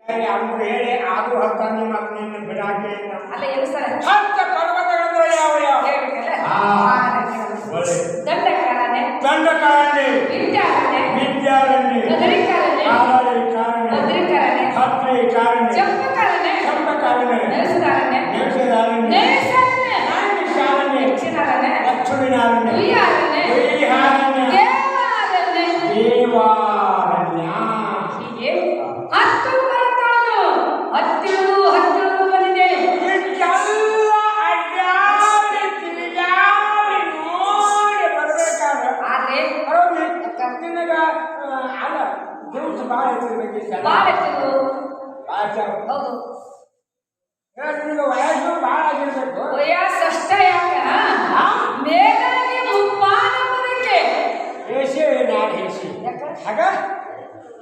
ಅವ್ರು ಹೇಳಿ ಆದ್ರೂ ಹತ್ತ ನಿಮ್ಮ ನಿನ್ನ ಬಿಡಾಕೆ ಅಲ್ಲ ಏನು ಸರ್ 10 ಪರ್ವತಗಳು ಯಾವ ಯಾವ ಒಳ್ಳೆ ದಂಡಕಾರಣ್ಯ ವಿದ್ಯಾರಣ್ಯ ನಗರೀಕರಣ್ಯ ಬದ್ರೀಕರಣ್ಯ ಭದ್ರೀಕರಣ್ಯ ಚಂಪಕಾರಣ್ಯ ನರಸದಾರಣ್ಯ ಲಕ್ಷ್ಮೀನಾರಾಯಣ ದೇವಾರಣ್ಯ ಹೀಗೆ 10 ಪರ್ವತಗಳನ್ನು ಹತ್ತಿಳಿದು ಬಂದಿದೆ. ಇದೆಲ್ಲ ಅಡ್ಡಾಡಿ ತಿರುಗಾಡಿ ನೋಡಿ ಬರ್ಬೇಕಾದ್ರೆ ಆದ್ರೆ ನಿನಗ ಅಲ್ಲ ದಿವಸ ಭಾಳ ಇರ್ತಿರ್ಬೇಕು ಬಾಳ ಎತ್ತಿದ್ದು ಹೌದು ನಿನಗೆ ವಯಸ್ಸು ಭಾಳ ಆಗಿರ್ಬೇಕು ವಯಸ್ಸಷ್ಟ ಯಾಕ ಮೇಘನಿಗೆ ಮುಪ್ಪಾನ ಬರಕ್ಕೆ ಹೇಸಿ ನಾನು ಹೇಸಿ ಆಗ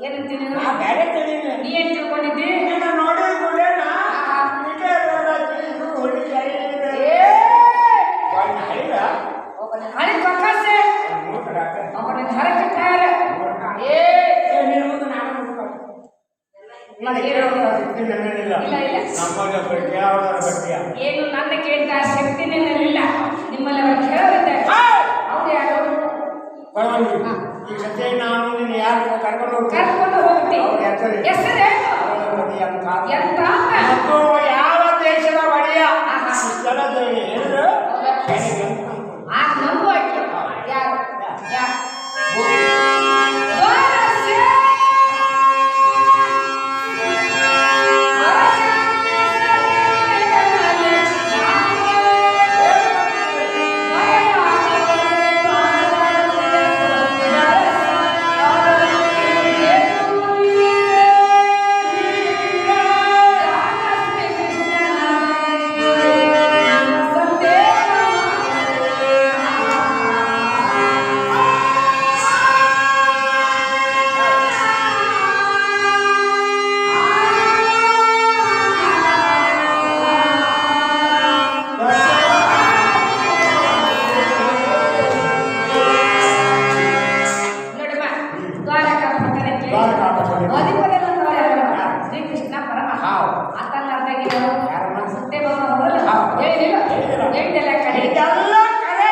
ಏನಂತೀನಿ ನಾ ಬೇರೆ ತಿಳಿದ ನೀ ಏನ್ ತಿಳ್ಕೊಂಡಿದ್ದಿ ನಿನ್ನ ನೋಡಿ ಗುಳ್ಳೇನ ಹಳಿ ಪಕ್ಕಸೆ ಅವನ ಹರಕೆ ತಯಾರ ಏನು ನನ್ನ ಕೇಂತ ಶಕ್ತಿ ನಿನ್ನಲ್ಲಿಲ್ಲ ನಿಮ್ಮಲ್ಲಿ ಅವರು ಕೇಳೋದಿದ್ದೆ ಅವ್ರು ಯಾರು ಈ ಸತ್ಯ ನಾನು ನಿನ್ನ ಯಾರು ಕರ್ಕೊಂಡು ಹೋಗ್ತೀನಿ ಹೆಸರೇನು ಎಂತ ಮತ್ತು ಯಾವ ದೇಶದ ಒಡೆಯ ಹೇಳಿದ್ರು ಆ ನಂಬು ಯಾರು ಶ್ರೀಕೃಷ್ಣ ಪರಮಾತ್ಮ ಆತನ ಸತ್ಯ ಹೇಳಿಲ್ಲ ಕಡೆ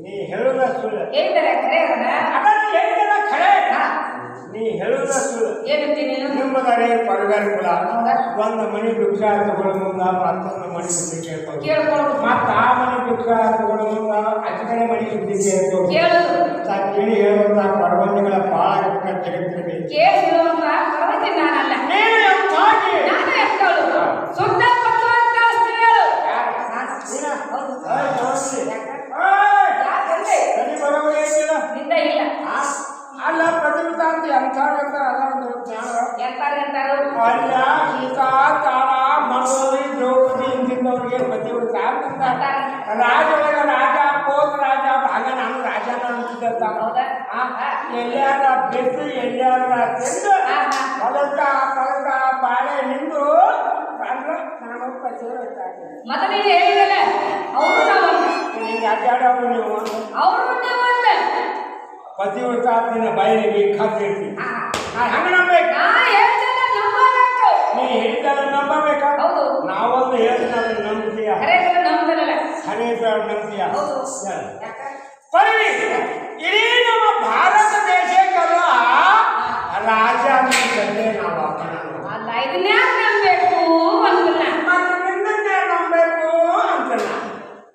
ನೀ ಹೇಳುದ ಸುಳ್ಳು ಹೇಳಿದರೆ ಕರೆ ಹೇಳಿದ ಖರೆ ನೀ ಹೇಳುದ ಸುಳ್ಳು ಏನಂತೀನಿ ನಿಮ್ಮದರೆ ಪರಿವಾರ ಕುಲ ಒಂದು ಮನೆ ಭಿಕ್ಷಾ ತಗೊಳ್ಳೋ ಮುಂದ ಮತ್ತೊಂದು ಮನೆ ಸುದ್ದಿ ಕೇಳ್ಬೋದು ಕೇಳ್ಕೊಂಡು ಮತ್ತ ಆ ಮನೆ ಭಿಕ್ಷಾ ತಗೊಳ್ಳೋ ಮುಂದ ಅಚ್ಚ ಕಡೆ ಮನೆ ಸುದ್ದಿ ಕೇಳ್ಬೋದು ಕೇಳುದು ಕೇಳಿ ಹೇಳುವಂತ ಪರ್ವತಗಳ ಬಾಳ ಜಗತ್ತಿರಬೇಕು ಕೇಳಿರುವಂತ ಪರ್ವತ ನಾನಲ್ಲ ನಾನು ಎತ್ತಳು ಸುದ್ದ ಪತ್ತುವಂತ ಸ್ತ್ರೀಗಳು ನಿಂದ ಇಲ್ಲ ಅಲ್ಲ ಪ್ರತಿಭಾ ಅಂತ ಎಂತಾರು ಎಂತಾರು ಅಲ್ಲ ಸೀತಾ ತಾರ ಮನೋರಿ ದ್ರೌಪದಿ ಇಂತಿದ್ದವ್ರಿಗೆ ಪ್ರತಿವೃತ್ತ ರಾಜ ರಾಜ ಕೋದ ರಾಜ ಭಾಗ ನಾನು ರಾಜನ ಅಂತಿದ್ದ ಎಲ್ಲಾರ ಬೆದ್ದು ಎಲ್ಲಾರ ತಿಂದು ಹೊಲಕ ಬಾಳೆ ನಿಂದು ನಾನು ಮತ್ತೆ ನೀನು ಹೇಳಿದಲ್ಲ ಅವರು ನಿಂಗೆ ಅಡ್ಡಾಡೋರು ನೀವು ಅವರು ನೀವು ಅಂತ ಪತಿವೃತ್ತ ನಿನ್ನ ಬಯಲಿಗೆ ಖಾತ್ರಿ ಹಂಗ ನಂಬೇಕು ನೀ ಹೇಳಿದ್ದಲ್ಲ ನಂಬಬೇಕಾ ಹೌದು ನಾವೊಂದು ಹೇಳ್ತಾರೆ ನಂಬ್ತೀಯ ನಂಬ್ತೀಯ ಪರವಿ ಇಡೀ ನಮ್ಮ ಭಾರತ ದೇಶಕ್ಕೆಲ್ಲ ರಾಜ ಅಂದ್ರೆ ನಾವು ಅಲ್ಲ ಇದನ್ನೇ ನಂಬೇಕು ಅಂತಲ್ಲ ಮತ್ತೆ ನಿನ್ನನ್ನೇ ನಂಬಬೇಕು ಅಂತಲ್ಲ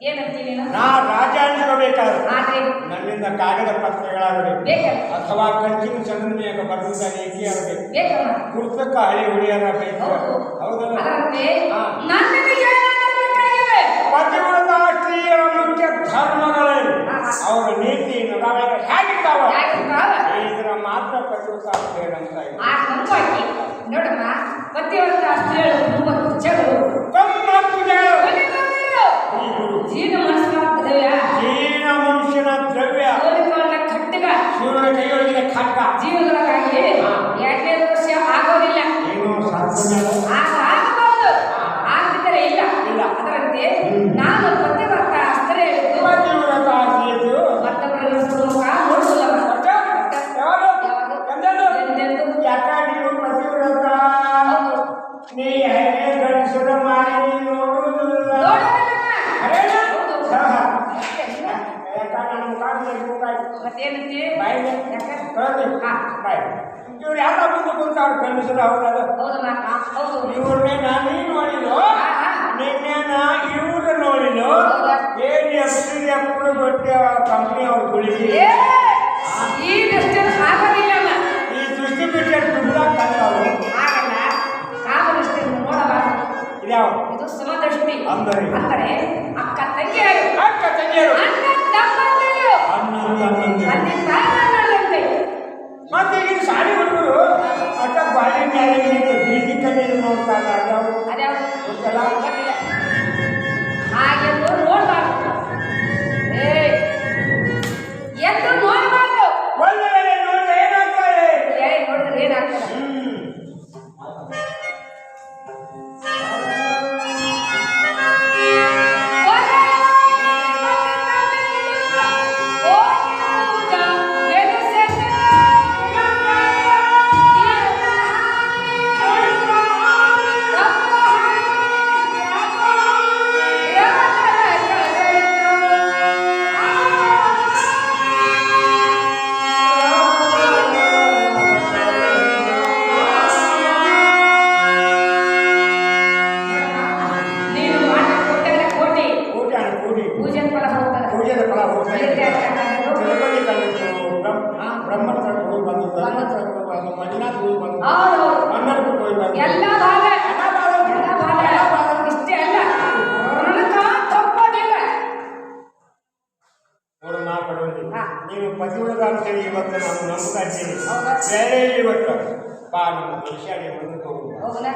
ಏನಂತೀನಿ ನಾ ರಾಜ ಅನ್ಸ್ಕೋಬೇಕಾದ್ರೆ ಆದ್ರೆ ನನ್ನಿಂದ ಕಾಗದ ಪತ್ರಗಳಾಗಬೇಕು ಬೇಕಲ್ಲ ಅಥವಾ ಕಂಚಿನ ಚಂದ್ರನಿಯಾಗ ಬರೆದ ರೇಖೆ ಆಗಬೇಕು ಬೇಕಲ್ಲ ಪುಸ್ತಕ ಹಳಿ ಹುಡಿಯರ ಬೇಕು ಹೌದಲ್ಲ ಪತಿವ್ರತ ಸ್ತ್ರೀಯರ ಮುಖ್ಯ ಧರ್ಮಗಳೇನು ಅವರ ನೀತಿ ನಡವಳಿಕೆ ಹೇಗಿದ್ದಾವ ಇದರ ಮಾತ್ರ ಪತಿವ್ರತ ಅಂತ ನೋಡಮ್ಮ ಪತಿವ್ರತ ಸ್ತ್ರೀಯರು 9 ಜಗಳು ಜೀನ ಮನುಷ್ಯನ ದ್ರವ್ಯ ಖಡ್ಗ ಶಿವನ ಕೈಯೊಳಗಿನ ಖಡ್ಗ ಜೀವನಕ್ಕಾಗಿ 2 ವರ್ಷ ಆಗೋದಿಲ್ಲ ಆಗಬಹುದು ಆಗ್ತಿದ್ದರೆ ಇಲ್ಲ ಅದರಂತೆ ನಾನು ಪತಿವ್ರತ ಅಸ್ತ್ರ ಹೇಳಿದ್ದು ಮತ್ತೊಬ್ಬರ ನೋಡುವುದಿಲ್ಲ ಯಾಕಾಗಿ ಪತಿವ್ರತ ನೀ ಹೇಗೆ ಗಂಡಸರ ಮಾಡಿ ನೋಡುವುದಿಲ್ಲ ನೋಡೋದಿಲ್ಲಮ್ಮ. ಅರೇನಾ? ಹೌದು. ಹಾ, ಹಾ. ಅಷ್ಟೇ ಅಲ್ಲ? ನಮ್ಮ ಕಾಡು ಮತ್ತೇನಂತಿ? ಬಾಯಿಗೆ ಯಾಕೆ? ಹಾ ಬಾಯ್ ಇವ್ರು ಯಾರ ಮುಂದೆ ಕುಂತಾವ್ರು ಗಂಡಸರು ಹೌದಲ್ಲ ಹೌದಮ್ಮ. ಹೌದು. ಇವ್ರನ್ನೇ ನಾನು ನೋಡಿಲು ಹಾ, ಹಾ. ನಿನ್ನೆ ನಾ ಇವ್ರು ನೋಡಿಲು ಏನ್ ಎಪ್ಪರು ಬಟ್ಟೆ ಕಂಪ್ನಿ ಅವ್ರು ತುಳಿಗಿ ಏ, ಈ ದೃಷ್ಟಿಯಲ್ಲಿ ಆಗೋದಿಲ್ಲಮ್ಮ. ಈ ದೃಷ್ಟಿ ಬಿಟ್ಟೆ ದುಡ್ಡಾಕಂತವ್ರು ಹಾಗಲ್ಲ, ಕಾಮದೃಷ್ಟಿಯನ್ನು ನೋಡಬಾರದು. ಇದ್ಯಾವ ಇದು ಸಮದೃಷ್ಟಿ. ಅಂದರೆ ಅಕ್ಕ ತಂಗಿಯರು, ಅಕ್ಕ ತಂಗಿಯರು ಅಣ್ಣ ತಮ್ಮಂದಿರು, ಅನ್ನಂತೆ ಅಲ್ಲಿ ತಾಯಿಗಳಂತೆ. ಮತ್ತೆ ಈಗಿನ ಸಾಲಿ ಹುಡುಗರು ಅಕ್ಕ ಬಾಳಿ ಮೇಲೆ ಬೀದಿ ಕಣ್ಣೀರು ನೋಡ್ತಾರೆ ಅದ್ಯಾವು ಅದ್ಯಾವುದು? ಗೊತ್ತಲ್ಲ ಗೊತ್ತಿಲ್ಲ. ಹಾಗೆಂದು ನೋಡಬಾರ್ದು. ಏ, ಎಂದು ನೋಡಬಾರ್ದು. ಒಂದು ವೇಳೆ ನೋಡಿದ್ರೆ ಏನಾಗ್ತಾರೆ ಹೇಳಿ ನೋಡಿದ್ರೆ ಏನಾಗ್ತದೆ? ಪೂಜೆಯ ಫಲ ಹೋಗ್ತದೆ. ಪೂಜೆದ ಫಲ ಹೋಗ್ತಾರೆ ಇದಕ್ಕೆ ಆಗ್ತಕ್ಕಂಥದ್ದು. ತಿರುಪತಿ ಕಂಡಿದ್ದು ಬ್ರಹ್ಮತ್ರ ಹೋಗಿ ಬಂದು ಮಂಜುನಾಥ್ ಹೋಗಿ ಬಂದು ಹೌದು, ಹೌದು. ಮನ್ನರ್ಪುರ ಹೋಗಿ ಬಂದು ಎಲ್ಲ ಭಾಗ ಎಲ್ಲ ಭಾಗ. ಎಲ್ಲ ಭಾಗ. ಇಷ್ಟೇ ಅಲ್ಲ, ಒಣಕ ತಪ್ಪೋದಿಲ್ಲ. ನೋಡು ಮಾತಾಡೋದು ಹಾ. ನೀನು ಪತಿವ್ರತ ಅಂತೇಳಿ ಇವತ್ತು ನಾನು ನಂಬುತ್ತಾ ಇದ್ದೀನಿ ಹೌದಾ? ಬೇರೆ ಇವತ್ತು ಬಾ ನಮ್ಮ ದೇಶಾಗೆ ಬಂದು ಹೌದಲ್ಲ?